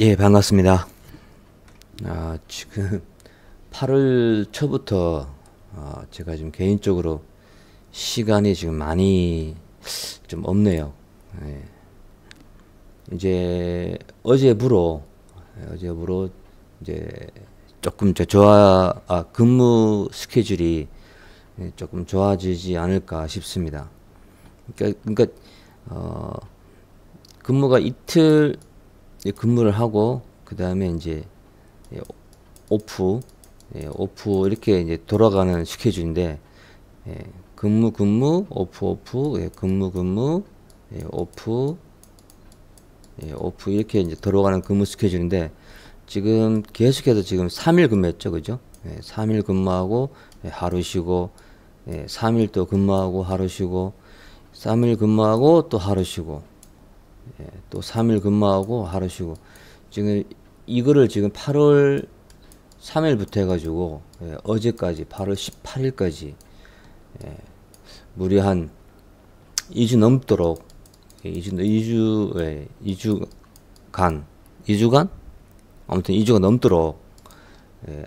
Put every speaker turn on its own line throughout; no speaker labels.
예, 반갑습니다. 지금 8월 초부터 제가 지금 개인적으로 시간이 지금 많이 좀 없네요. 예, 이제 어제부로 이제 조금 근무 스케줄이 조금 좋아지지 않을까 싶습니다. 그러니까 어, 근무가 이틀 근무를 하고 그 다음에 이제 예, 오프, 오프 이렇게 이제 돌아가는 스케줄인데 근무 오프 근무 오프 오프 이렇게 이제 돌아가는 근무 스케줄인데 지금 계속해서 지금 3일 근무했죠, 그죠? 3일 근무하고 하루 쉬고 3일 또 근무하고 하루 쉬고 3일 근무하고 또 하루 쉬고 또 3일 근무하고 하루 쉬고 지금 이거를 지금 8월 3일부터 해가지고 어제까지 8월 18일까지 무려 한 2주 넘도록 2주간 2주간 아무튼 2주가 넘도록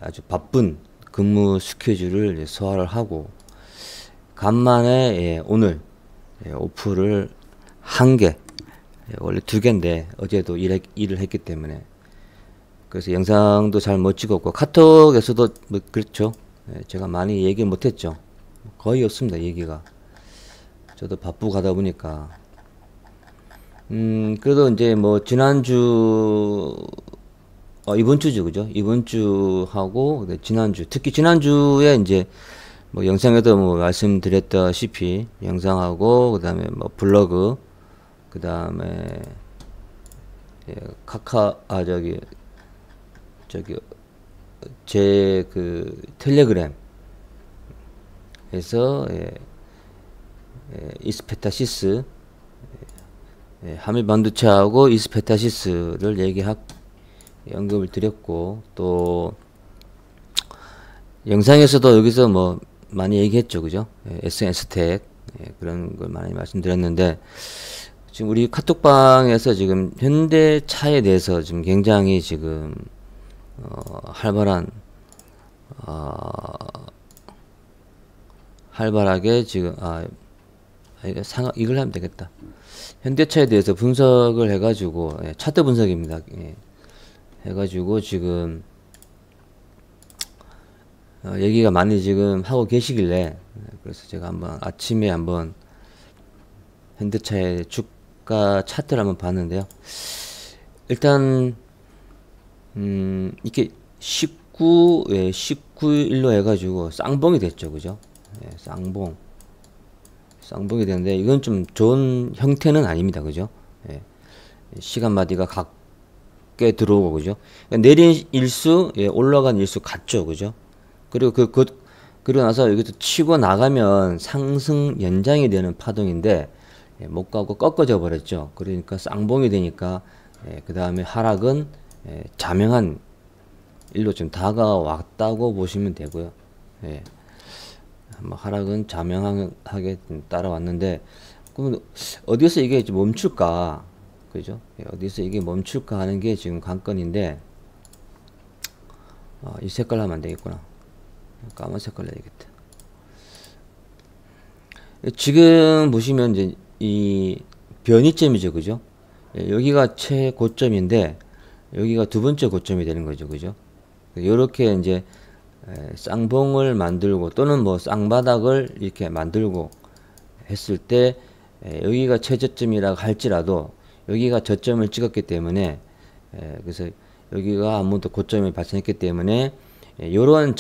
아주 바쁜 근무 스케줄을 소화를 하고 간만에 오프를 한 개, 원래 두 개인데 어제도 일을 했기 때문에 그래서 영상도 잘 못 찍었고 카톡에서도 뭐 그렇죠. 제가 많이 얘기 못했죠. 거의 없습니다, 얘기가. 저도 바쁘고 가다 보니까 그래도 이제 뭐 지난주 이번 주죠, 그죠? 이번 주하고 지난주, 특히 지난주에 이제 뭐 영상에도 뭐 말씀드렸다시피 영상하고 그다음에 뭐 블로그 그다음에 저기 제 그 텔레그램에서 이스페타시스 하밀 반도체하고 이스페타시스를 언급을 드렸고 또 영상에서도 여기서 뭐 많이 얘기했죠, 그죠? SNS 택 그런 걸 많이 말씀드렸는데 지금 우리 카톡방에서 지금 현대차에 대해서 지금 굉장히 지금 활발하게 지금 이걸 하면 되겠다. 현대차에 대해서 분석을 해가지고 차트 분석입니다. 해가지고 지금 얘기가 많이 지금 하고 계시길래 그래서 제가 아침에 한번 현대차의 주가 차트를 한번 봤는데요. 일단 이렇게 19일로 해가지고 쌍봉이 됐죠, 그죠? 쌍봉이 됐는데 이건 좀 좋은 형태는 아닙니다, 그죠? 시간마디가 같게 들어오고, 그죠? 그러니까 내린 일수, 올라간 일수 같죠, 그죠? 그리고 그리고 나서 여기서 치고 나가면 상승 연장이 되는 파동인데 못 가고 꺾어져 버렸죠. 그러니까 쌍봉이 되니까 그 다음에 하락은 자명한 일로 좀 다가왔다고 보시면 되고요. 하락은 자명하게 따라왔는데 그럼 어디서 이게 멈출까, 그죠? 어디서 이게 멈출까 하는 게 지금 관건인데 이 색깔 하면 안 되겠구나. 까만 색깔 해야겠다. 지금 보시면 이제 이 변이점이죠, 그죠? 여기가 최고점인데 여기가 두 번째 고점이 되는 거죠, 그죠? 이렇게 이제 쌍봉을 만들고 또는 뭐 쌍바닥을 이렇게 만들고 했을 때 여기가 최저점이라고 할지라도 여기가 저점을 찍었기 때문에 그래서 여기가 아무도 고점이 발생했기 때문에 이러한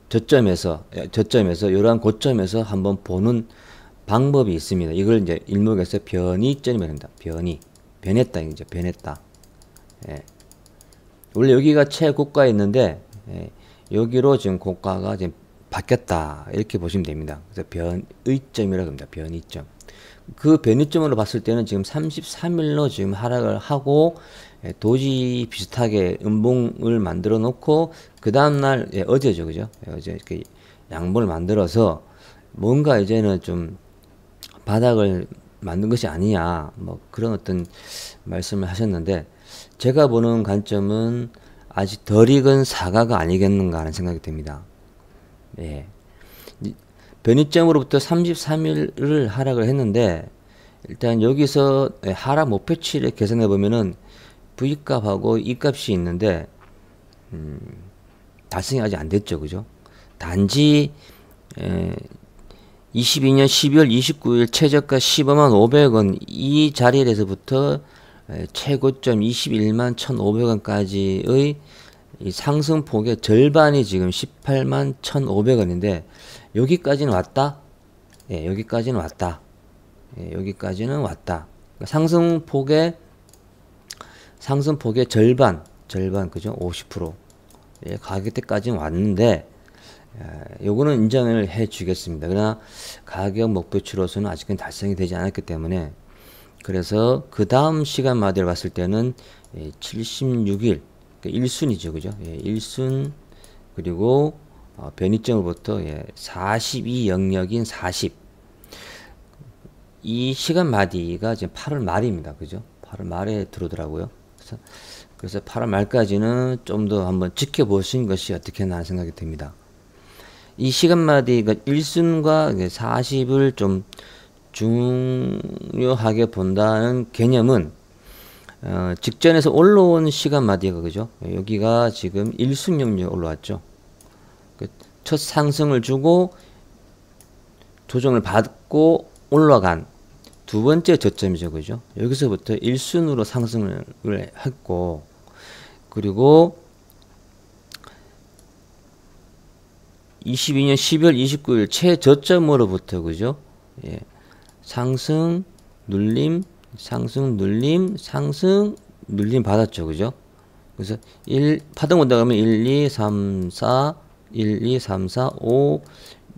저점에서 이러한 고점에서 한번 보는 방법이 있습니다. 이걸 이제 일목에서 변이점이라고 합니다. 변했다, 이제 변했다. 원래 여기가 최고가에 있는데 여기로 지금 고가가 지금 바뀌었다, 이렇게 보시면 됩니다. 그래서 변이점이라고 합니다. 변이점. 그 변이점으로 봤을 때는 지금 33일로 지금 하락을 하고 도지 비슷하게 음봉을 만들어 놓고 그 다음날 어제죠, 그죠? 어제 이렇게 양봉을 만들어서 뭔가 이제는 좀 바닥을 만든 것이 아니냐, 뭐 그런 어떤 말씀을 하셨는데, 제가 보는 관점은 아직 덜 익은 사과가 아니겠는가 하는 생각이 듭니다. 예. 변이점으로부터 33일을 하락을 했는데, 일단 여기서 하락 목표치를 계산해 보면은 V값하고 E값이 있는데, 달성이 아직 안 됐죠, 그죠? 단지 22년 12월 29일 최저가 15만 500원 이 자리에서부터 최고점 21만 1,500원까지의 이 상승폭의 절반이 지금 18만 1,500원인데 여기까지는 왔다? 예, 여기까지는 왔다. 예, 여기까지는 왔다. 그러니까 상승폭의 절반, 그죠? 50%. 예, 가격대까지는 왔는데, 요거는 인정을 해 주겠습니다. 그러나 가격 목표치로서는 아직은 달성이 되지 않았기 때문에, 그래서 그 다음 시간마디를 봤을 때는 76일, 그러니까 1순이죠. 그죠? 예, 1순, 그리고 변이점으로부터 42 영역인 40. 이 시간마디가 지금 8월 말입니다. 그죠? 8월 말에 들어오더라고요. 그래서 8월 말까지는 좀 더 한번 지켜보신 것이 어떻겠나 하는 생각이 듭니다. 이 시간마디가 1순과 40을 좀 중요하게 본다는 개념은 직전에서 올라온 시간마디가 그죠? 여기가 지금 1순 영역에 올라왔죠. 첫 상승을 주고 조정을 받고 올라간 두 번째 저점이죠. 그죠? 여기서부터 1순으로 상승을 했고, 그리고 22년 12월 29일 최저점으로부터, 그죠? 예. 상승, 눌림, 상승, 눌림, 상승, 눌림 받았죠. 그죠? 그래서 파동 온다 그러면 1, 2, 3, 4, 1, 2, 3, 4, 5,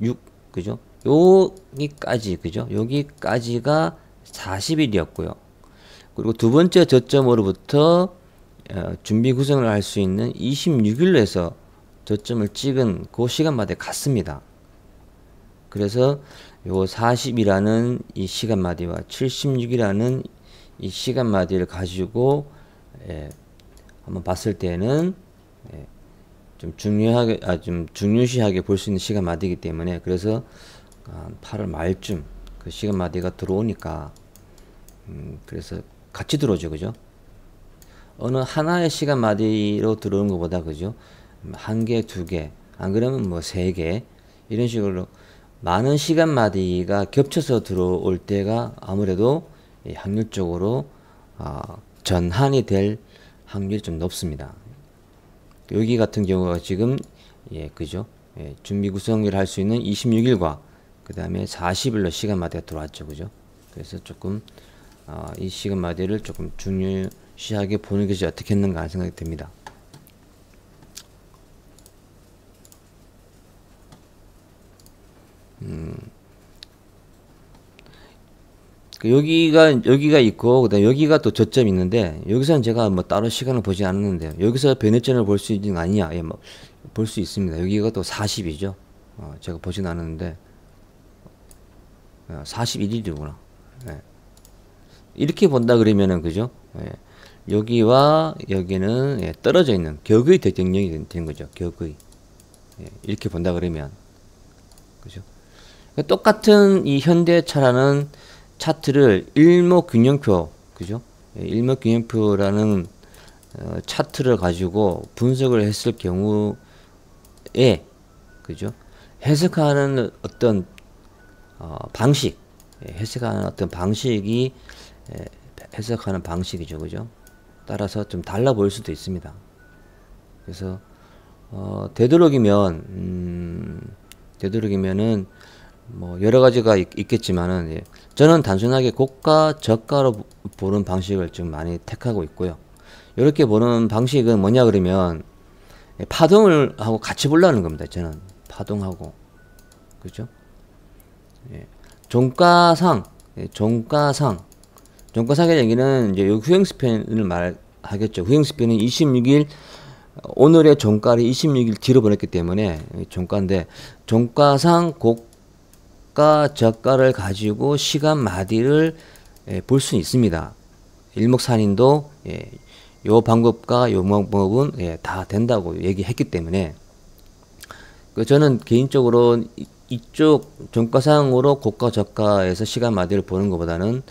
6, 그죠? 여기까지, 그죠? 여기까지가 40일이었고요. 그리고 두 번째 저점으로부터 준비 구성을 할 수 있는 26일로 해서 저점을 찍은 그 시간마다 갔습니다. 그래서 요 40이라는 이 시간마디와 76이라는 이 시간마디를 가지고 한번 봤을 때는 좀 중요시하게 볼 수 있는 시간마디이기 때문에, 그래서 8월 말쯤 그 시간마디가 들어오니까 그래서 같이 들어오죠. 그죠? 어느 하나의 시간마디로 들어오는 것보다, 그죠? 한 개, 두 개, 안 그러면 뭐 세 개, 이런 식으로 많은 시간마디가 겹쳐서 들어올 때가 아무래도 확률적으로 전환이 될 확률이 좀 높습니다. 여기 같은 경우가 지금 그죠? 준비 구성을 할 수 있는 26일과 그 다음에 40일로 시간마디가 들어왔죠. 그죠? 그래서 조금 이 시간마디를 조금 중요시하게 보는 것이 어떻겠는가 하는 생각이 듭니다. 여기가 있고, 그다음 여기가 또 저점이 있는데, 여기서는 제가 뭐 따로 시간을 보지 않았는데요. 여기서 변이점을 볼 수 있는 거 아니냐? 예, 뭐 볼 수 있습니다. 여기가 또 40이죠. 제가 보진 않았는데 41일이구나. 예. 이렇게 본다 그러면은 그죠? 예. 여기와 여기는 떨어져 있는 격의 대경력이 되는 거죠. 격의. 이렇게 본다 그러면 그죠? 똑같은 이 현대차라는 차트를 일목균형표, 그죠? 일목균형표라는 차트를 가지고 분석을 했을 경우에, 그죠? 해석하는 어떤 방식, 해석하는 어떤 방식이 해석하는 방식이죠, 그죠? 따라서 좀 달라 보일 수도 있습니다. 그래서 되도록이면은 뭐 여러 가지가 있겠지만은 저는 단순하게 고가 저가로 보는 방식을 좀 많이 택하고 있고요. 이렇게 보는 방식은 뭐냐 그러면 파동을 하고 같이 보려는 겁니다. 저는 파동하고, 그죠? 종가상의 얘기는 이제 후행스팬을 말하겠죠. 후행스팬은 26일 오늘의 종가를 26일 뒤로 보냈기 때문에 종가인데, 종가상 고가 저가를 가지고 시간 마디를 볼 수 있습니다. 일목산인도 요 방법과 요 방법은 다 된다고 얘기했기 때문에 저는 개인적으로 이쪽 종가상으로 고가 저가에서 시간 마디를 보는 것보다는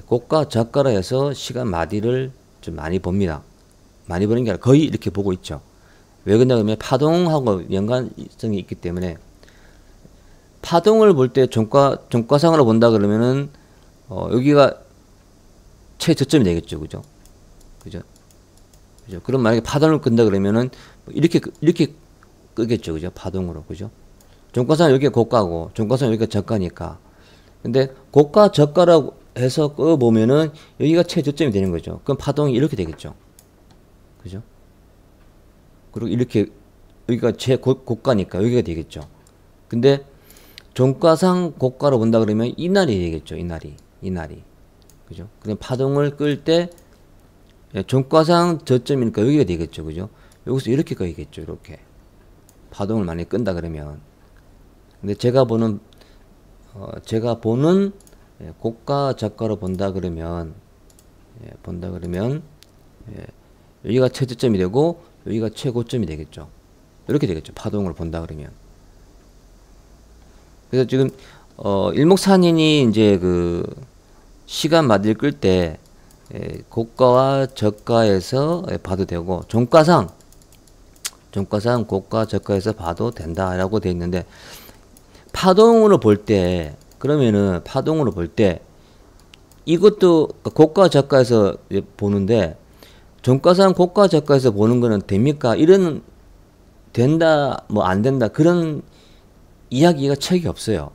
고가 저가로 해서 시간 마디를 좀 많이 봅니다. 많이 보는 게 아니라 거의 이렇게 보고 있죠. 왜 그러냐면 파동하고 연관성이 있기 때문에 파동을 볼 때 종가상으로 본다 그러면은 여기가 최저점이 되겠죠. 그죠? 그죠? 그럼 만약에 파동을 끈다 그러면은 이렇게 끄겠죠. 그죠? 파동으로. 그죠? 종가상 여기가 고가고 종가상 여기가 저가니까. 근데 고가 저가라고 해서 끄 보면은 여기가 최저점이 되는 거죠. 그럼 파동이 이렇게 되겠죠. 그죠? 그리고 이렇게 여기가 고가니까 여기가 되겠죠. 근데 종가상 고가로 본다 그러면 이 날이 되겠죠. 이 날이. 그죠? 그럼 파동을 끌 때 종가상 저점이니까 여기가 되겠죠. 그죠? 여기서 이렇게 가야겠죠. 이렇게. 파동을 많이 끈다 그러면. 근데 제가 보는 고가 저가로 본다 그러면 여기가 최저점이 되고 여기가 최고점이 되겠죠. 이렇게 되겠죠. 파동을 본다 그러면. 그래서 지금 일목산인이 이제 그 시간 마디를 끌 때 고가와 저가에서 봐도 되고 종가상 고가 저가에서 봐도 된다라고 되어 있는데 파동으로 볼 때 이것도 고가 저가에서 보는데 종가상 고가 저가에서 보는 거는 됩니까? 이런 된다 뭐 안 된다 그런 이야기가 책이 없어요.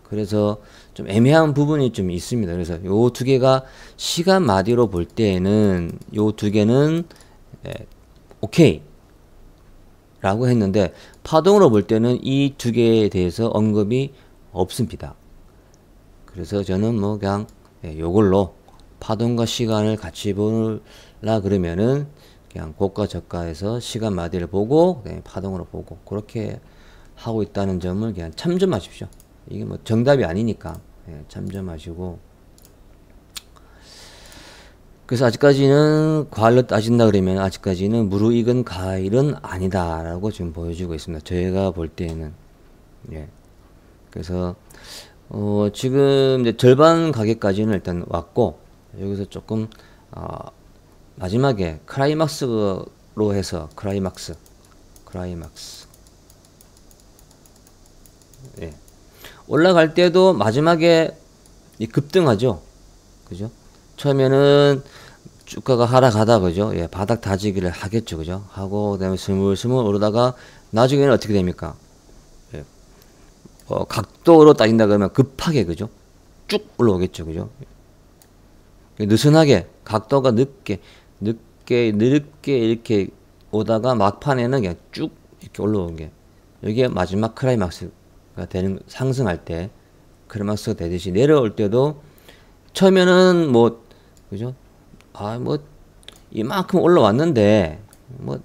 그래서 좀 애매한 부분이 좀 있습니다. 그래서 요 두 개가 시간 마디로 볼 때에는 요 두 개는 오케이 라고 했는데 파동으로 볼 때는 이 두 개에 대해서 언급이 없습니다. 그래서 저는 뭐 그냥 요걸로 파동과 시간을 같이 보라 그러면은 그냥 고가 저가에서 시간 마디를 보고 파동으로 보고 그렇게 하고 있다는 점을 그냥 참조하십시오. 이게 뭐 정답이 아니니까 참조하시고. 그래서 아직까지는 과일로 따진다 그러면 아직까지는 무르익은 과일은 아니다라고 지금 보여주고 있습니다. 저희가 볼 때에는. 그래서 지금 이제 절반 가격까지는 일단 왔고 여기서 조금 마지막에 클라이막스로 해서 클라이막스 올라갈 때도 마지막에 급등하죠. 그죠? 처음에는 주가가 하락하다 그죠? 바닥 다지기를 하겠죠. 그죠? 하고 그다음에 스물스물 오르다가 나중에는 어떻게 됩니까? 각도로 따진다 그러면 급하게 그죠? 쭉 올라오겠죠. 그죠? 느슨하게 각도가 늦게 이렇게 오다가 막판에는 그냥 쭉 이렇게 올라오는 게 이게 마지막 클라이막스가 되는 상승할 때 클라이막스가 되듯이 내려올 때도 처음에는 뭐 그죠? 뭐 이만큼 올라왔는데 뭐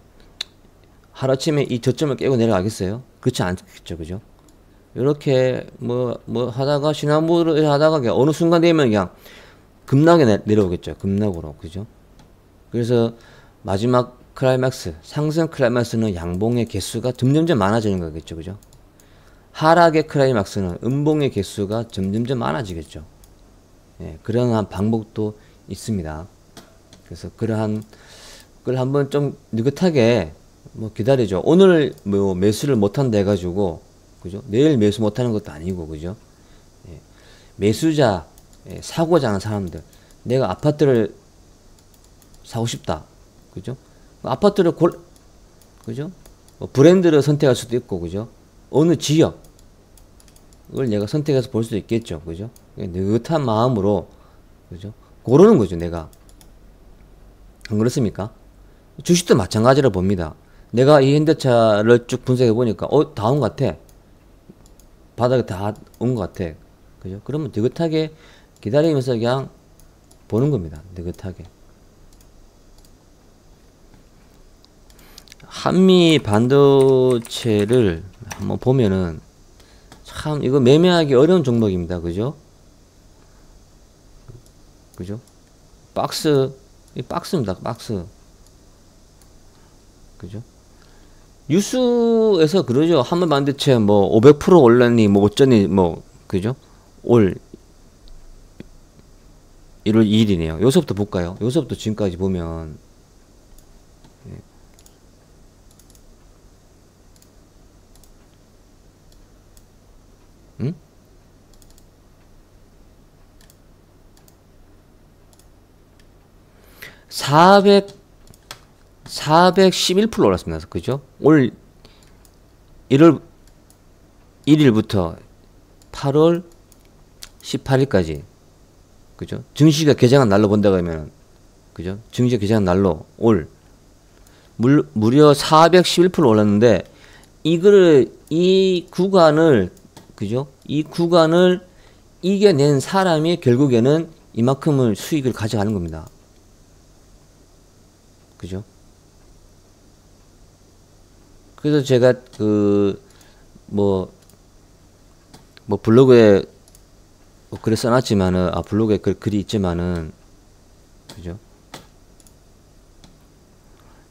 하루아침에 이 저점을 깨고 내려가겠어요? 그렇지 않겠죠. 그죠? 이렇게 뭐 하다가 시나무를 하다가 그냥 어느 순간 되면 그냥 급락에 내려오겠죠. 급락으로. 그죠? 그래서 마지막 클라이막스, 상승 클라이막스는 양봉의 개수가 점점점 많아지는 거겠죠. 그죠? 하락의 클라이막스는 음봉의 개수가 점점점 많아지겠죠. 그러한 방법도 있습니다. 그래서 그러한 걸 한번 좀 느긋하게 뭐 기다리죠. 오늘 뭐 매수를 못한다 해가지고 그죠? 내일 매수 못하는 것도 아니고 그죠? 매수자 사고자 하는 사람들 내가 아파트를 사고 싶다. 그죠? 아파트를 그죠? 뭐 브랜드를 선택할 수도 있고 그죠? 어느 지역을 내가 선택해서 볼 수도 있겠죠. 그죠? 느긋한 마음으로 그죠? 고르는 거죠. 내가 안 그렇습니까? 주식도 마찬가지로 봅니다. 내가 이 현대차를 쭉 분석해 보니까 다 온 것 같아. 바닥에 다 온 것 같아. 그죠? 그러면 느긋하게 기다리면서 그냥 보는 겁니다. 느긋하게. 한미 반도체를 한번 보면은 참 이거 매매하기 어려운 종목입니다. 그죠? 그죠? 이 박스입니다. 박스. 그죠? 뉴스에서 그러죠. 한번 반도체 뭐 500% 올랐니 뭐 어쩌니 뭐 그죠? 올 1월 2일이네요. 여기서부터 볼까요? 여기서부터 지금까지 보면 예. 응? 411% 올랐습니다. 그죠? 올 1월 1일부터 8월 18일까지 그죠? 증시가 개장한 날로 본다 그러면 그죠? 증시가 개장한 날로 올 무려 411% 올랐는데 이 구간을 그죠? 이 구간을 이겨낸 사람이 결국에는 이만큼을 수익을 가져가는 겁니다. 그죠? 그래서 제가 뭐 블로그에 글을 써놨지만은 블로그에 글이 있지만은 그죠?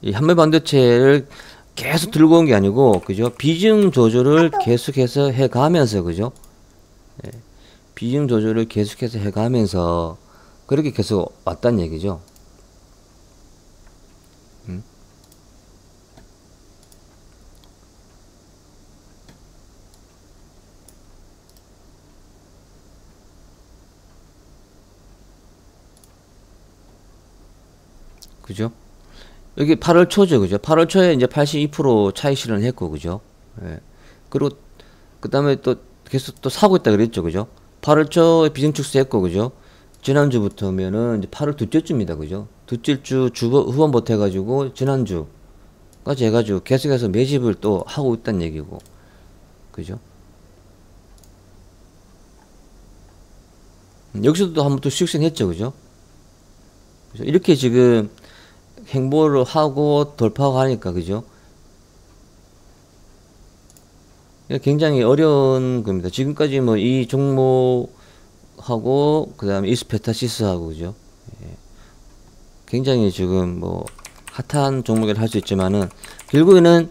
이 한매 반도체를 계속 들고 온 게 아니고 그죠? 비중 조절을 계속해서 해가면서 그죠? 예. 비중 조절을 계속해서 해가면서 그렇게 계속 왔단 얘기죠. 그죠? 여기 8월 초죠, 그죠? 8월 초에 이제 82% 차익 실현을 했고, 그죠? 예. 그리고, 그 다음에 또 계속 또 사고 있다 그랬죠, 그죠? 8월 초에 비중 축소했고, 그죠? 지난주부터면은 이제 8월 둘째 주입니다, 그죠? 둘째 주 후반부터 해가지고, 지난주까지 해가지고 계속해서 매집을 또 하고 있다는 얘기고, 그죠? 여기서도 한번 또 수익성 했죠, 그죠? 이렇게 지금 행보를 하고 돌파하고 하니까 그죠? 굉장히 어려운 겁니다. 지금까지 뭐 이 종목하고 그 다음에 이스페타시스하고 그죠? 예. 굉장히 지금 뭐 핫한 종목이라 할 수 있지만은 결국에는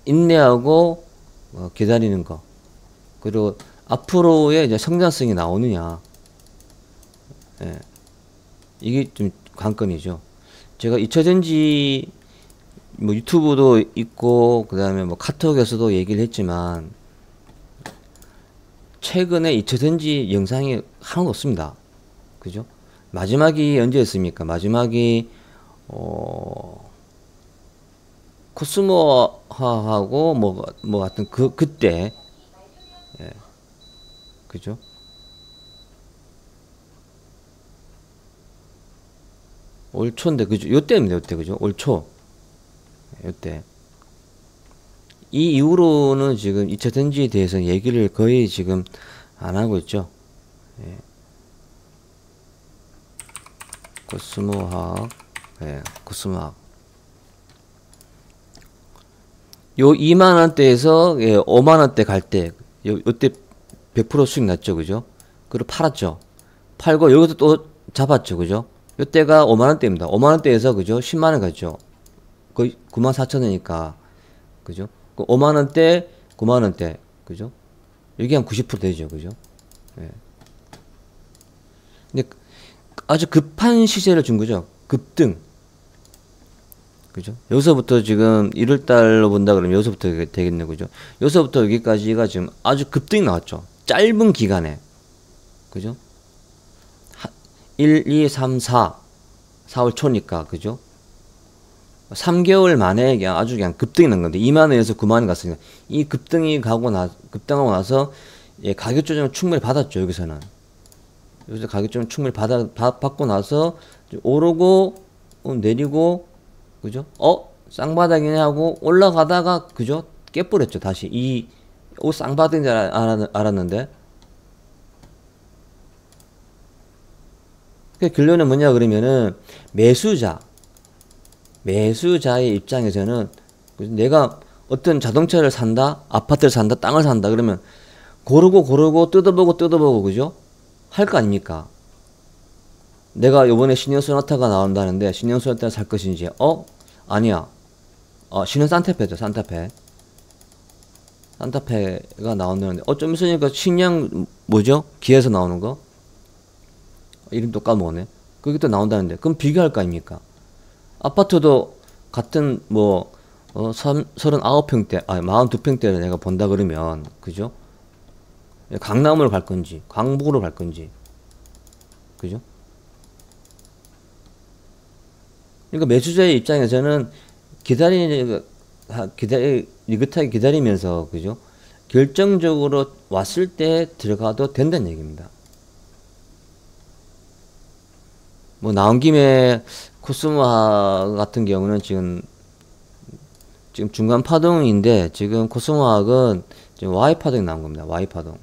인내하고 기다리는 거 그리고 앞으로의 이제 성장성이 나오느냐 예. 이게 좀 관건이죠. 제가 2차전지 뭐 유튜브도 있고 그 다음에 뭐 카톡에서도 얘기를 했지만 최근에 2차전지 영상이 하나도 없습니다. 그죠? 마지막이 언제였습니까? 마지막이 코스모하고 뭐 하여튼 그때 예. 그죠? 올 초인데 그죠? 요때입니다. 요때 그죠? 올 초. 요때. 이 이후로는 지금 2차 전지에 대해서 얘기를 거의 지금 안 하고 있죠. 예. 코스모학. 예, 코스모학. 요 2만원대에서 예, 5만원대 갈 때, 요때 100% 수익 났죠. 그죠? 그리고 팔았죠. 팔고 여기서 또 잡았죠. 그죠? 요때가 5만원대입니다. 5만원대에서 그죠? 10만원 갔죠. 거의 94,000원이니까. 그죠? 5만원대, 9만원대. 그죠? 여기 한 90% 되죠. 그죠? 예. 근데 아주 급한 시세를 준 거죠. 급등. 그죠? 여기서부터 지금 1월달로 본다 그러면 여기서부터 되겠네. 그죠? 여기서부터 여기까지가 지금 아주 급등이 나왔죠. 짧은 기간에. 그죠? 1, 2, 3, 4월 초니까, 그죠? 3개월 만에 그냥 아주 그냥 급등이 난 건데, 2만원에서 9만원 갔으니까, 이 급등하고 나서, 예, 가격 조정을 충분히 받았죠, 여기서는. 여기서 가격 조정을 충분히 받고 나서, 오르고, 내리고, 그죠? 쌍바닥이네 하고, 올라가다가, 그죠? 깨버렸죠, 다시. 쌍바닥인 줄 알았는데, 그 결론은 뭐냐 그러면은 매수자의 입장에서는 내가 어떤 자동차를 산다, 아파트를 산다, 땅을 산다 그러면 고르고 뜯어보고 그죠? 할 거 아닙니까? 내가 요번에 신형 소나타가 나온다는데 신형 소나타 살 것인지 아니야. 신형 산타페죠. 산타페가 나온다는데 좀 있으니까 신형 뭐죠? 기아에서 나오는 거 이름 또 까먹었네. 그게 또 나온다는데 그럼 비교할 거 아닙니까? 아파트도 같은 뭐 39평대 42평대를 내가 본다 그러면 그죠? 강남으로 갈 건지 강북으로 갈 건지 그죠? 그러니까 매수자의 입장에서는 느긋하게 기다리면서 그죠? 결정적으로 왔을 때 들어가도 된다는 얘기입니다. 뭐 나온 김에 코스모학 같은 경우는 지금 중간 파동인데 지금 코스모학은 지금 Y 파동이 나온 겁니다. Y 파동.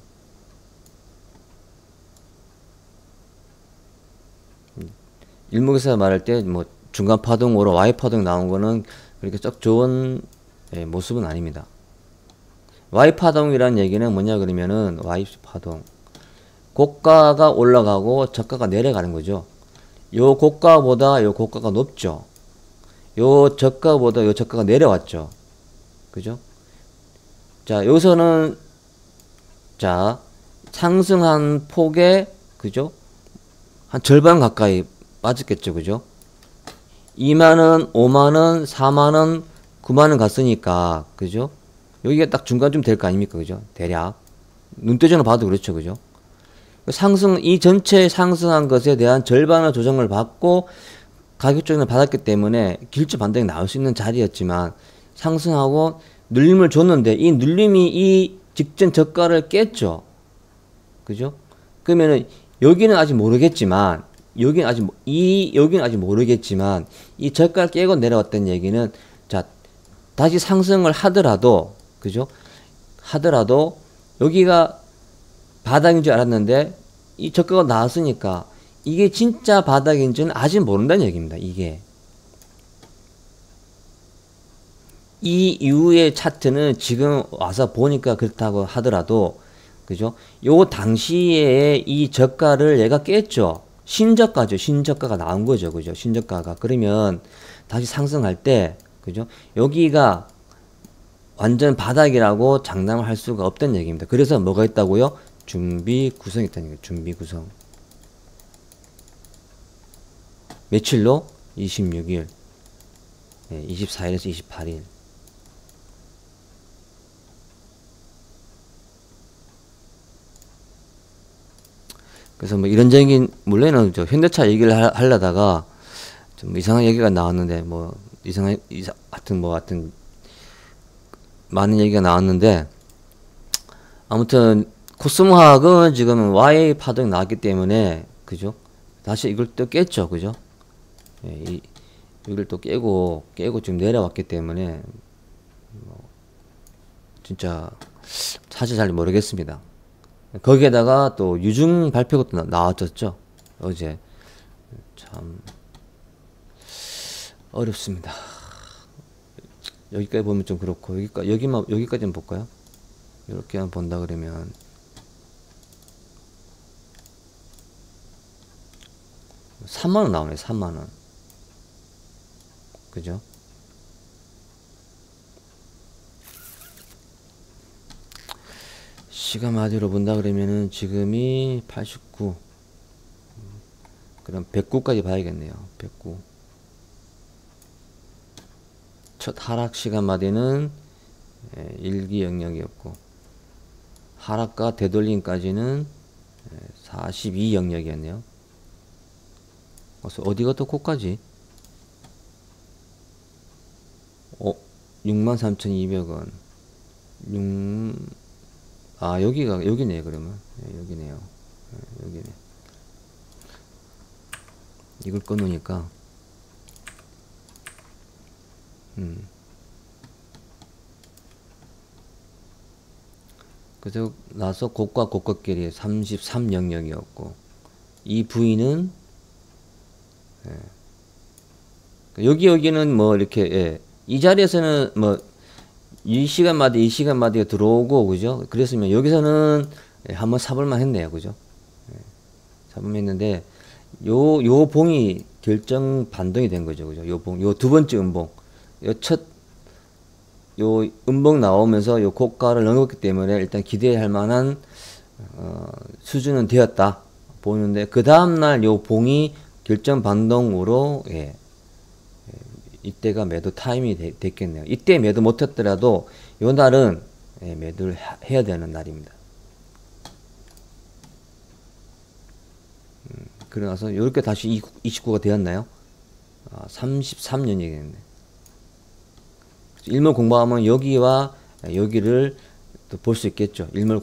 일목에서 말할 때 뭐 중간 파동으로 Y 파동 나온 거는 그렇게 썩 좋은 모습은 아닙니다. Y 파동이라는 얘기는 뭐냐 그러면은 Y 파동 고가가 올라가고 저가가 내려가는 거죠. 요 고가보다 요 고가가 높죠. 요 저가보다 요 저가가 내려왔죠. 그죠? 자, 여기서는 자, 상승한 폭에 그죠? 한 절반 가까이 빠졌겠죠. 그죠? 2만원, 5만원, 4만원, 9만원 갔으니까 그죠? 여기가 딱 중간쯤 될 거 아닙니까? 그죠? 대략 눈대중으로 봐도 그렇죠. 그죠? 이 전체 상승한 것에 대한 절반의 조정을 받고 가격 조정을 받았기 때문에 길주 반등이 나올 수 있는 자리였지만 상승하고 눌림을 줬는데 이 눌림이 이 직전 저가를 깼죠. 그죠? 그러면은 여기는 아직 모르겠지만 여기는 아직 모르겠지만 이 저가를 깨고 내려왔다는 얘기는 자 다시 상승을 하더라도 그죠? 하더라도 여기가 바닥인 줄 알았는데 이 저가가 나왔으니까 이게 진짜 바닥인지는 아직 모른다는 얘기입니다. 이게 이 이후의 차트는 지금 와서 보니까 그렇다고 하더라도 그죠? 요 당시에 이 저가를 얘가 깼죠. 신저가죠. 신저가가 나온 거죠. 그죠? 신저가가 그러면 다시 상승할 때 그죠? 여기가 완전 바닥이라고 장담을 할 수가 없다는 얘기입니다. 그래서 뭐가 있다고요? 준비 구성이 있다는 얘기예요. 준비 구성. 며칠로? 26일. 24일에서 28일. 그래서 뭐 이런적인, 물론은 저 현대차 얘기를 하려다가 좀 이상한 얘기가 나왔는데, 하여튼 많은 얘기가 나왔는데, 아무튼, 코스모학은 지금 Y 파동이 나왔기 때문에, 그죠? 다시 이걸 또 깼죠. 그죠? 이걸 또 깨고 지금 내려왔기 때문에, 진짜, 사실 잘 모르겠습니다. 거기에다가 또 유증 발표가 또 나왔었죠. 어제. 참, 어렵습니다. 여기까지 보면 좀 그렇고, 여기까지만 볼까요? 이렇게만 본다 그러면, 3만원 나오네, 3만원. 그죠? 시가마디로 본다 그러면은 지금이 89. 그럼 109까지 봐야겠네요. 109. 첫 하락 시간마디는 일기 영역이었고, 하락과 되돌림까지는 42 영역이었네요. 그래서 어디가 또 고까지? 63,200원. 여기네, 그러면. 여기네요. 여기네. 이걸 꺼놓으니까. 그래서 나서 고가 고가끼리 33 영역이었고, 이 부위는, 여기는 뭐, 이렇게, 이 자리에서는 뭐, 이 시간마디가 들어오고, 그죠? 그랬으면 여기서는 한번 사볼만 했네요. 그죠? 사볼만 했는데, 요 봉이 결정 반동이 된 거죠. 그죠? 요 봉, 요 두 번째 음봉. 요 음봉 나오면서 요 고가를 넘었기 때문에 일단 기대할 만한, 수준은 되었다. 보는데, 그 다음날 요 봉이 결정 반동으로, 이때가 매도 타임이 됐겠네요. 이때 매도 못했더라도 요 날은 매도를 해야 되는 날입니다. 그러고 나서 이렇게 다시 29가 되었나요? 33년이겠네. 일몰 공부하면 여기와 여기를 또 볼 수 있겠죠. 일몰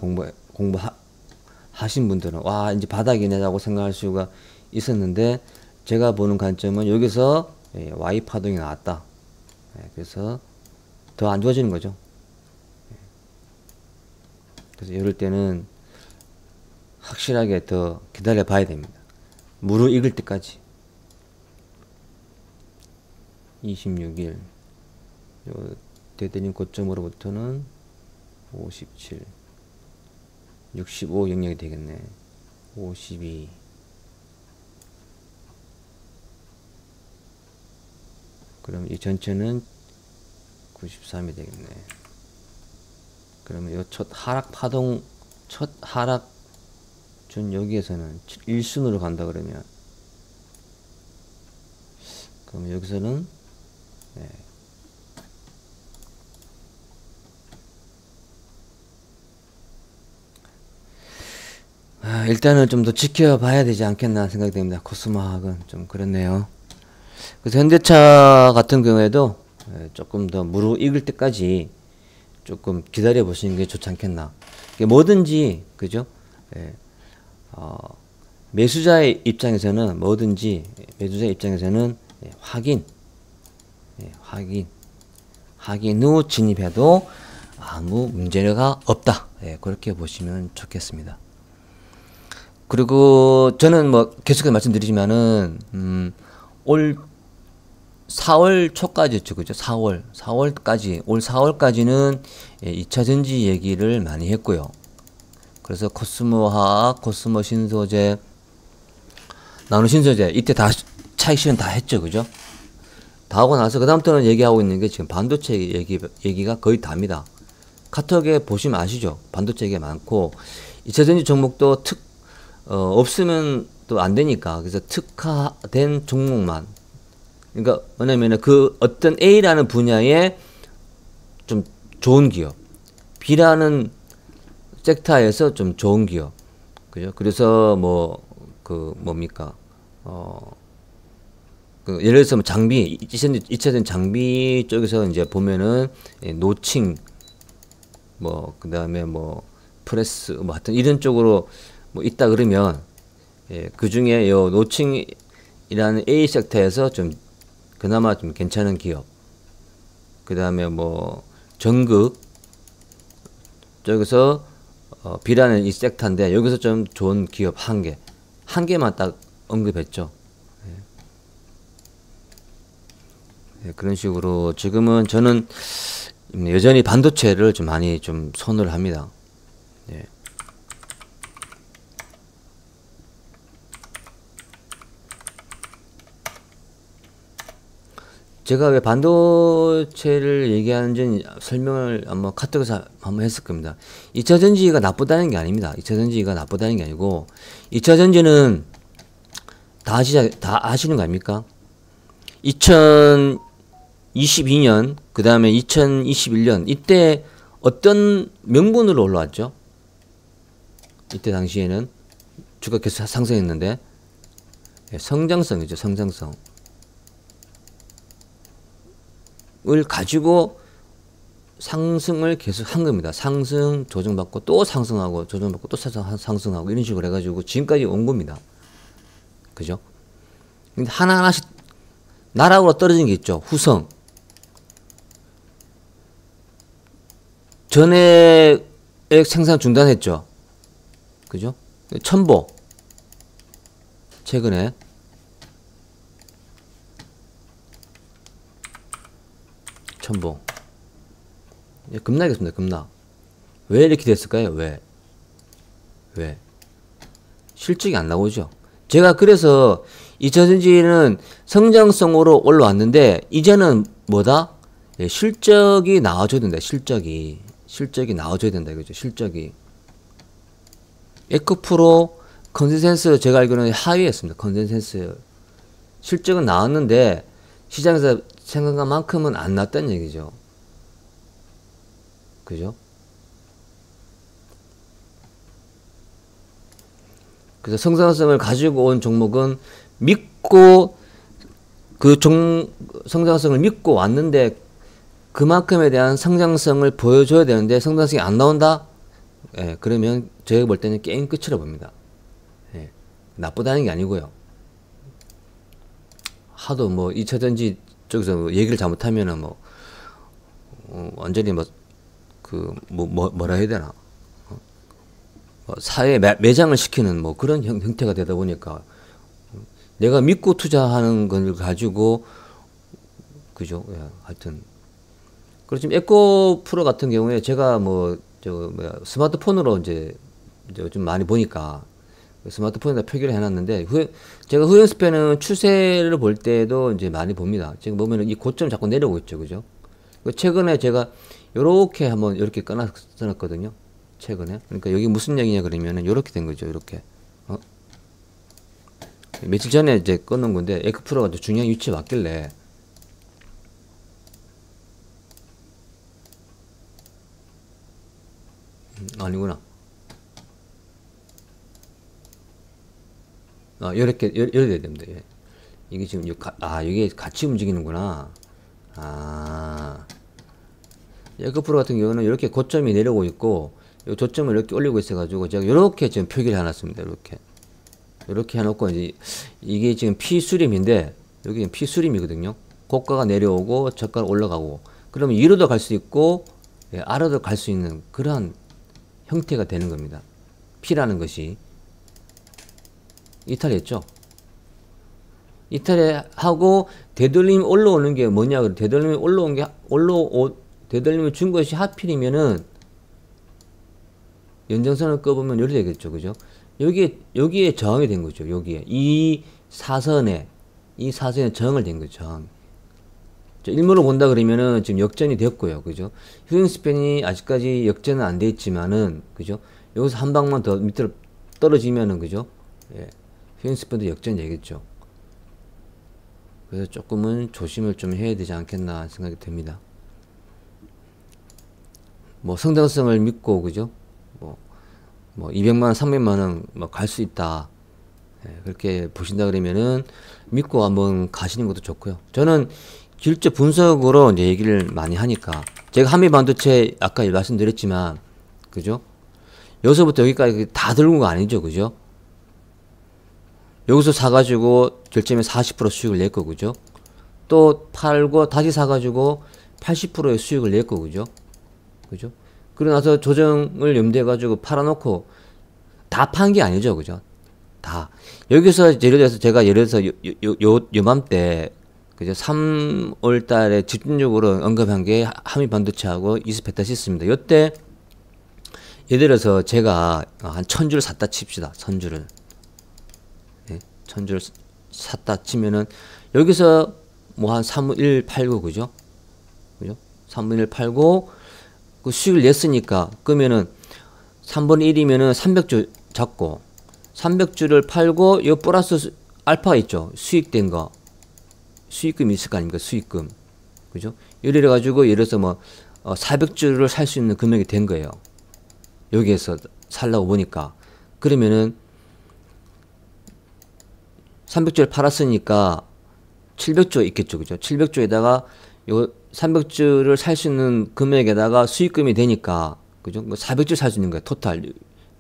하신 분들은 와 이제 바닥이네라고 생각할 수가 있었는데 제가 보는 관점은 여기서 Y 파동이 나왔다. 그래서 더 안 좋아지는 거죠. 그래서 이럴 때는 확실하게 더 기다려 봐야 됩니다. 무르익을 때까지. 26일 요 대대님 고점으로부터는 57 65 영역이 되겠네. 52 그럼 이 전체는 93이 되겠네. 그러면 이 첫 하락 파동, 첫 하락 준 여기에서는 1순으로 간다 그러면, 그럼 여기서는, 일단은 좀 더 지켜봐야 되지 않겠나 생각이 됩니다. 코스모학은 좀 그렇네요. 그래서 현대차 같은 경우에도 조금 더 무르익을 때까지 조금 기다려 보시는 게 좋지 않겠나. 뭐든지 그죠? 매수자의 입장에서는 뭐든지 매수자의 입장에서는 확인 후 진입해도 아무 문제가 없다. 그렇게 보시면 좋겠습니다. 그리고 저는 뭐 계속해서 말씀드리지만은 올 4월 초까지였죠. 그죠? 4월까지, 올 4월까지는 2차 전지 얘기를 많이 했고요. 그래서 코스모 화학, 코스모 신소재, 나노 신소재, 이때 다 차익 실현 다 했죠. 그죠? 다 하고 나서 그다음부터는 얘기하고 있는 게 지금 반도체 얘기가 거의 답니다. 카톡에 보시면 아시죠? 반도체 얘기가 많고, 2차 전지 종목도 없으면 또 안 되니까. 그래서 특화된 종목만. 그러니까 뭐냐면은 그 어떤 A라는 분야에 좀 좋은 기업, B라는 섹터에서 좀 좋은 기업, 그죠? 그래서 뭡니까? 예를 들어서 뭐 장비, 2차전 장비 쪽에서 이제 보면은 노칭, 그 다음에 프레스, 하여튼 이런 쪽으로 있다 그러면, 그 중에 요 노칭이라는 A 섹터에서 좀 그나마 좀 괜찮은 기업, 그 다음에 전극 쪽에서 B라는 이 섹터인데 여기서 좀 좋은 기업 한 개만 딱 언급했죠. 그런 식으로 지금은 저는 여전히 반도체를 좀 많이 좀 선호를 합니다. 제가 왜 반도체를 얘기하는지 설명을 아마 카톡에서 한번 했을 겁니다. 2차 전지가 나쁘다는 게 아닙니다. 2차 전지가 나쁘다는 게 아니고, 2차 전지는 다 아시는 거 아닙니까? 2022년, 그 다음에 2021년, 이때 어떤 명분으로 올라왔죠? 이때 당시에는 주가 계속 상승했는데, 성장성이죠, 성장성. 을 가지고 상승을 계속 한 겁니다. 상승, 조정받고 또 상승하고 조정받고 또 상승하고 이런 식으로 해가지고 지금까지 온 겁니다. 그죠? 근데 하나하나씩 나락으로 떨어진 게 있죠. 후성. 전액 생산 중단했죠. 그죠? 첨보. 최근에. 첨보. 예, 급락이었습니다. 급락. 왜 이렇게 됐을까요? 왜? 실적이 안 나오죠. 제가 그래서 2차전지는 성장성으로 올라왔는데 이제는 뭐다? 예, 실적이 나와줘야 된다. 실적이 나와줘야 된다. 이거죠. 실적이. 에코프로 컨센서스 제가 알기로는 하위였습니다. 컨센서스. 실적은 나왔는데 시장에서 생각한 만큼은 안 났다는 얘기죠. 그죠? 그래서 성장성을 가지고 온 종목은 믿고 성장성을 믿고 왔는데 그만큼에 대한 성장성을 보여줘야 되는데 성장성이 안 나온다? 예, 그러면 제가 볼 때는 게임 끝이라 봅니다. 예, 나쁘다는 게 아니고요. 하도 뭐 2차전지 쪽에서 뭐 얘기를 잘못하면은 완전히 뭐라 해야 되나? 사회에 매장을 시키는 뭐 그런 형태가 되다 보니까 내가 믿고 투자하는 걸 가지고 그죠? 예, 하여튼 그렇지만 에코프로 같은 경우에 제가 스마트폰으로 이제 좀 많이 보니까 스마트폰에다 표기를 해놨는데 제가 후연스패는 추세를 볼 때도 이제 많이 봅니다. 지금 보면은 이 고점 자꾸 내려오고 있죠, 그죠? 최근에 제가 요렇게 한번 이렇게 써놨거든요. 최근에. 그러니까 여기 무슨 얘기냐 그러면은 요렇게 된 거죠. 이렇게. 며칠 전에 이제 끊은 건데 에코프로가 중요한 위치에 왔길래 아니구나. 이렇게 돼야 됩니다. 예. 이게 지금 이게 같이 움직이는구나. 에코프로 같은 경우는 이렇게 고점이 내려오고 있고 요 저점을 이렇게 올리고 있어가지고 제가 이렇게 지금 표기를 해놨습니다. 이렇게 해놓고 이게 지금 P수렴인데 여기는 P수렴이거든요. 고가가 내려오고 저가가 올라가고 그러면 위로도 갈 수 있고 예, 아래도 갈 수 있는 그러한 형태가 되는 겁니다. P라는 것이 이탈했죠. 이탈하고 되돌림이 올라오는 게 뭐냐? 되돌림이 올라온 게 되돌림을 준 것이 하필이면은 연장선을 꺼보면 이렇게 되겠죠, 그죠? 여기에 저항이 된 거죠. 여기에 이 사선에 저항을 된 거죠. 저항. 일문으로 본다 그러면은 지금 역전이 됐고요, 그죠? 휴닝스팬이 아직까지 역전은 안 돼 있지만은, 그죠? 여기서 한 방만 더 밑으로 떨어지면은, 그죠? 예, 휴닝스팬도 역전이 되겠죠. 그래서 조금은 조심을 좀 해야 되지 않겠나 생각이 듭니다. 뭐 성장성을 믿고, 그죠? 200만원, 300만원 갈 수 있다. 예, 그렇게 보신다 그러면은 믿고 한번 가시는 것도 좋고요. 저는 실제 분석으로 이제 얘기를 많이 하니까 제가 한미반도체 아까 말씀드렸지만 그죠? 여기서부터 여기까지 다 들고 거 아니죠, 그죠? 여기서 사가지고 결점에 40% 수익을 냈고, 그죠? 또 팔고 다시 사가지고 80%의 수익을 냈고, 그죠? 그죠? 그러고 나서 조정을 염두해가지고 팔아놓고 다 판 게 아니죠, 그죠? 다. 여기서 예를 들어서 제가 예를 들어서 요맘때 그죠? 3월 달에 집중적으로 언급한 게 한미반도체하고 이스페타시스입니다. 요때 예를 들어서 제가 한 1000주를 샀다 칩시다. 1000주를. 네, 1000주를 샀다 치면은 여기서 뭐 한 3분의 1 팔고, 그죠? 그죠? 3분의 1 팔고 그 수익을 냈으니까 그러면은 3분의 1이면은 300주 잡고 300주를 팔고 요 플러스 알파가 있죠. 수익된 거. 수익금이 있을 거 아닙니까? 수익금. 그죠? 이래 가지고 예를 들어서 400주를 살 수 있는 금액이 된 거예요. 여기에서 살라고 보니까. 그러면은 300주를 팔았으니까 700주 있겠죠. 그죠? 700주에다가 요 300주를 살 수 있는 금액에다가 수익금이 되니까, 그죠? 400주 살 수 있는 거예요. 토탈.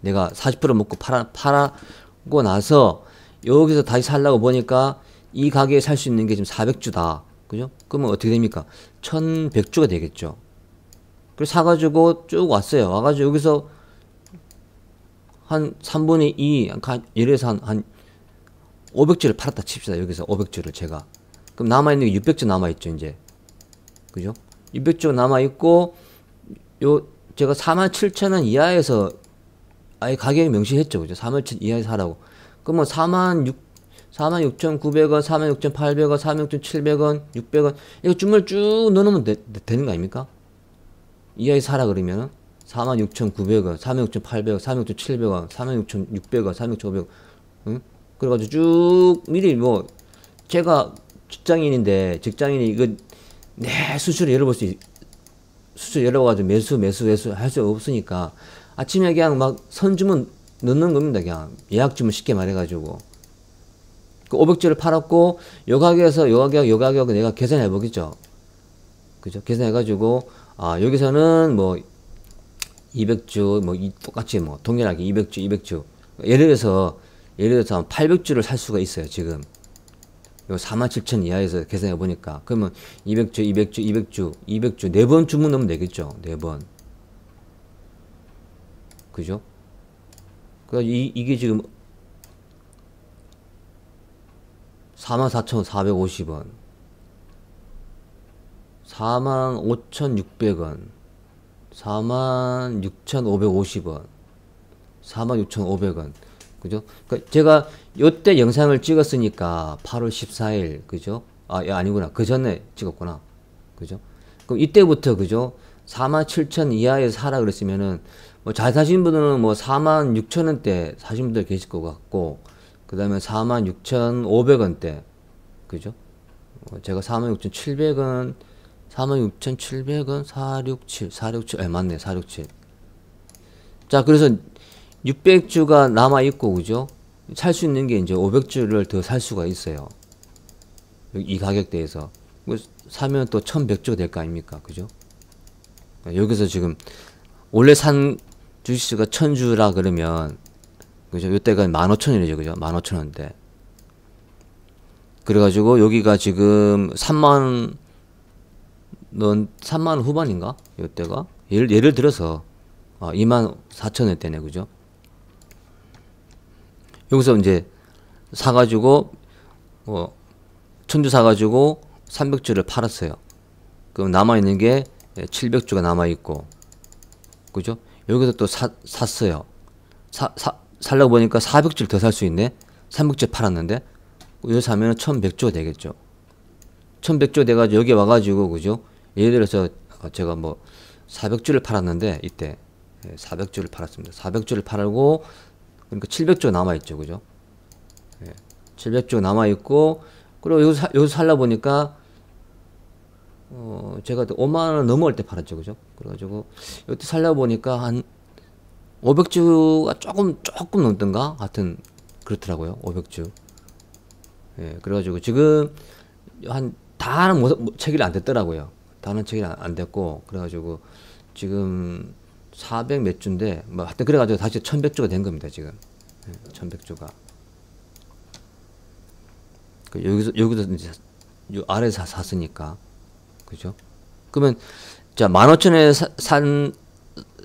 내가 40% 먹고 팔고 나서 여기서 다시 살라고 보니까 이 가게에 살 수 있는 게 지금 400주다. 그죠? 그러면 어떻게 됩니까? 1100주가 되겠죠. 그래서 사가지고 쭉 왔어요. 와가지고 여기서 한 3분의 2, 예를 들어서 한 500주를 팔았다 칩시다. 여기서 500주를 제가. 그럼 남아있는 게 600주 남아있죠, 이제. 그죠? 600주 남아있고, 요 제가 47,000원 이하에서 아예 가격이 명시했죠. 그죠? 47,000원 이하에서 하라고. 그러면 46,900원, 46,800원, 46,700원, 600원 이거 주문을 쭉 넣어놓으면 되는 거 아닙니까? 이하에서 사라 그러면은 46,900원, 46,800원, 46,700원, 46,600원, 46,500원 응? 그래가지고 쭉 미리 뭐 제가 직장인이 이거 내 수수료 열어볼 수수료 열어가지고 매수 할 수 없으니까 아침에 그냥 막 선주문 넣는 겁니다. 그냥 예약 주문 쉽게 말해가지고 그 500주를 팔았고 요 가격 내가 계산해 보겠죠. 그죠? 계산해가지고 아 여기서는 뭐 200주 뭐 똑같이 뭐 동일하게 200주 예를 들어서 800주를 살 수가 있어요. 지금 요 47,000 이하에서 계산해 보니까 그러면 200주 4번 주문 넣으면 되겠죠. 4번 그죠? 그래서 이게 지금 44,450원 45,600원 46,550원 46,500원 그죠? 그러니까 제가 요때 영상을 찍었으니까 8월 14일 그죠? 아니구나. 그 전에 찍었구나. 그죠? 그럼 이때부터 그죠? 47,000 이하에서 사라 그랬으면은 뭐 잘 사신 분들은 뭐 46,000원대 사신 분들 계실 것 같고 그 다음에 46,500원대 그죠? 제가 46,700원 46,700원 467 맞네 467 자 그래서 600주가 남아있고 그죠? 살 수 있는 게 이제 500주를 더 살 수가 있어요. 이 가격대에서 사면 또 1100주가 될 거 아닙니까? 그죠? 여기서 지금 원래 산 주식수가 1000주라 그러면 그죠? 요때가 15,000원이죠. 그죠? 15,000원대. 그래가지고 여기가 지금 3만 원 후반인가? 요때가? 예를 들어서 24,000원대네. 그죠? 여기서 이제 사가지고 1000주 사가지고 300주를 팔았어요. 그럼 남아있는 게 700주가 남아있고 그죠? 여기서 또 샀어요. 살려고 보니까 400주를 더 살 수 있네. 300주 팔았는데 여기 사면은 1100주가 되겠죠. 1100주가 돼가지고 여기 와가지고 그죠? 예를 들어서 제가 뭐 400주를 팔았는데 이때 400주를 팔았습니다. 400주를 팔고 그러니까 700주가 남아있죠. 그죠? 700주가 남아있고 그리고 여기서 살라 보니까 제가 5만원 넘어갈 때 팔았죠. 그죠? 그래가지고 이때 살려 보니까 한 500주가 조금 넘던가 하여튼 그렇더라고요. 500주. 예, 그래가지고 지금 다는 체결이 안 됐더라고요. 다는 체결이 안 됐고 그래가지고 지금 400 몇 주인데 뭐 하여튼 그래가지고 다시 1100주가 된 겁니다. 지금 1100주가 여기서 이제 요 아래에서 샀으니까 그죠? 그러면 자 15,000원에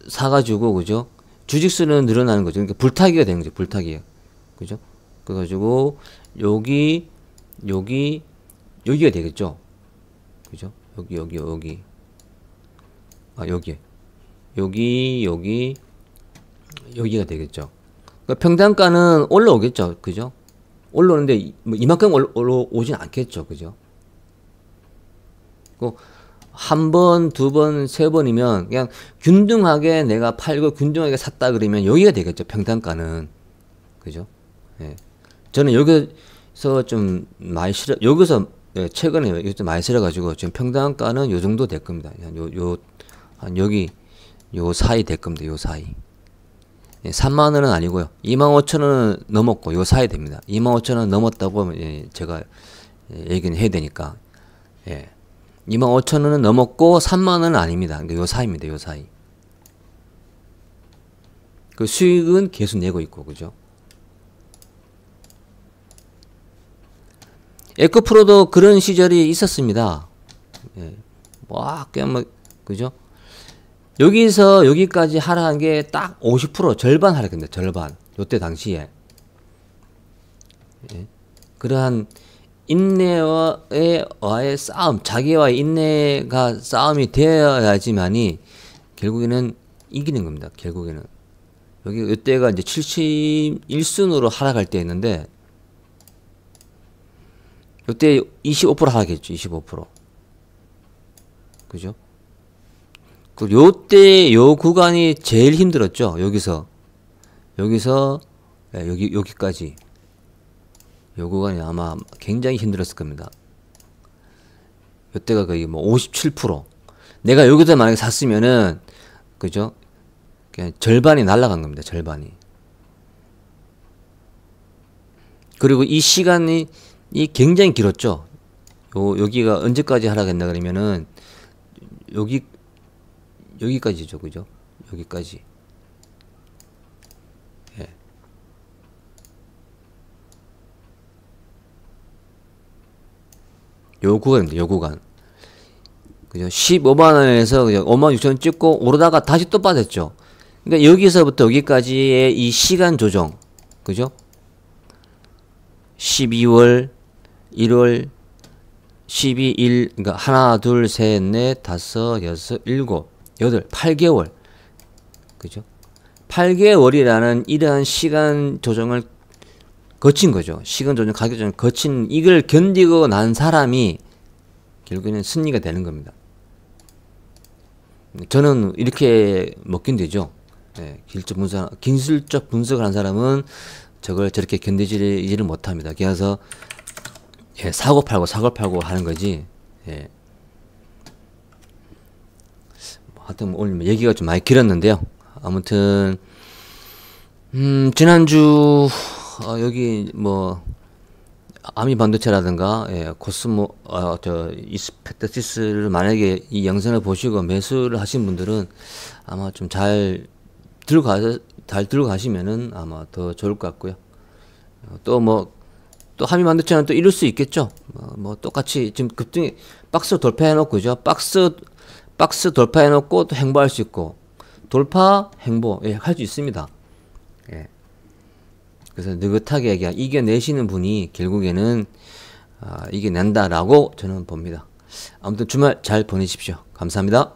사가지고 그죠? 주식수는 늘어나는 거죠. 그러니까 불타기가 되는 거죠. 불타기가 그죠? 그래가지고 여기가 되겠죠. 그죠? 여기 여기가 되겠죠. 그러니까 평단가는 올라오겠죠. 그죠? 올라오는데 뭐 이만큼 올라오진 않겠죠. 그죠? 한 번, 두 번, 세 번이면 그냥 균등하게 내가 팔고 균등하게 샀다 그러면 여기가 되겠죠. 평단가는. 그죠? 예. 저는 여기서 좀 많이 여기서 최근에 여기서 많이 실어가지고 지금 평단가는 요 정도 될 겁니다. 한 여기 요 사이 될 겁니다. 요 사이. 3만원은 아니고요. 25,000원은 넘었고 요 사이 됩니다. 25,000원 넘었다고 제가 얘기는 해야 되니까. 예. 25,000원은 넘었고 3만원은 아닙니다. 그러니까 요 사이입니다. 요 사이. 그 수익은 계속 내고 있고 그죠? 에코프로도 그런 시절이 있었습니다. 예. 그냥 그죠? 여기서 여기까지 하락한 게 딱 50% 절반 하락입니다. 절반. 요때 당시에. 예. 그러한 인내와의 싸움, 자기와의 인내가 싸움이 되어야지만이 결국에는 이기는 겁니다. 결국에는 여기 이때가 이제 71순으로 하락할 때였는데 이때 25% 하락했죠. 25%. 그죠? 그 요때 요 구간이 제일 힘들었죠. 여기서 예, 여기까지 요 구간이 아마 굉장히 힘들었을 겁니다. 요때가 거의 뭐 57%. 내가 여기서 만약에 샀으면은 그죠? 그냥 절반이 날아간 겁니다. 절반이. 그리고 이 시간이 굉장히 길었죠. 여기가 언제까지 하락했나 그러면은 여기까지죠. 그죠? 여기까지. 예. 요 구간입니다. 요 구간. 그죠? 15만원에서 그죠? 56,000원 찍고 오르다가 다시 또 빠졌죠. 그러니까 여기서부터 여기까지의 이 시간 조정. 그죠? 12월, 1월, 12일, 그러니까 하나, 둘, 셋, 넷, 다섯, 여섯, 일곱, 여덟, 8개월. 그죠? 8개월이라는 이러한 시간 조정을 거친 거죠. 시간 조정, 가격 조정을 거친 이걸 견디고 난 사람이 결국에는 승리가 되는 겁니다. 저는 이렇게 못 견디죠. 네, 기술적 분석을 한 사람은 저걸 저렇게 견디지를 못합니다. 그래서 예, 사고 팔고 하는 거지. 예. 하여튼 오늘 얘기가 좀 많이 길었는데요. 아무튼 지난주 여기 뭐 아미 반도체라든가 예, 코스모 이스펙터시스를 만약에 이 영상을 보시고 매수를 하신 분들은 아마 좀 잘 들고 가시면은 아마 더 좋을 것 같고요. 또 하미 반도체는 또 이럴 수 있겠죠. 뭐 똑같이 지금 급등이 박스 돌파해 놓고 그죠. 박스 돌파해 놓고 또 행보할 수 있고 돌파 행보 예, 할 수 있습니다. 예. 그래서 느긋하게 이겨내시는 분이 결국에는 이겨낸다라고 저는 봅니다. 아무튼 주말 잘 보내십시오. 감사합니다.